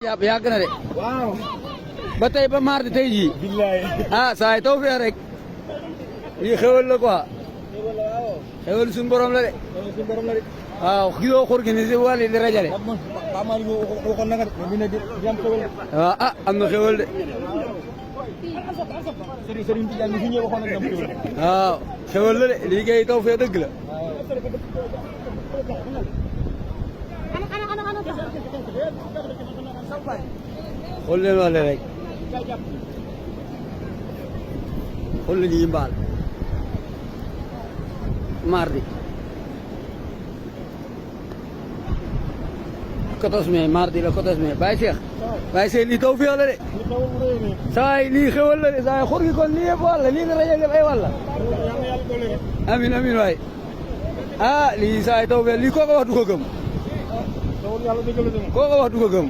yàgg na de. waaw. ba tey ba mardi tey jii. billaay. ah saa yi taw fee rek. lii xewal la quoi. xewal suñu borom la de. suñu borom la de. waaw gisoo xur gi ni si wàllu di rajale. Pape Malick waxoon na nga de. mais di am xewal. waaw ah am na xewal de. Serigne Tidiane fi ñëw waxoon na nga am xewal. waaw xewal la de lii kay taw fee dëgg la. xool leen wàlle rek. xool leen yi mbaal. mardi. 14 mai mardi la 14 mai Baye Cheikh. Baye Cheikh lii taw fee la de. saa yi lii xewal la de saa yi xur gi kon lii yëpp wàll lii nga rajo ay wàll. amin amin waay. ah lii saa yi taw fee lii koo ko wax du ko gëm. koo ko wax du ko gëm.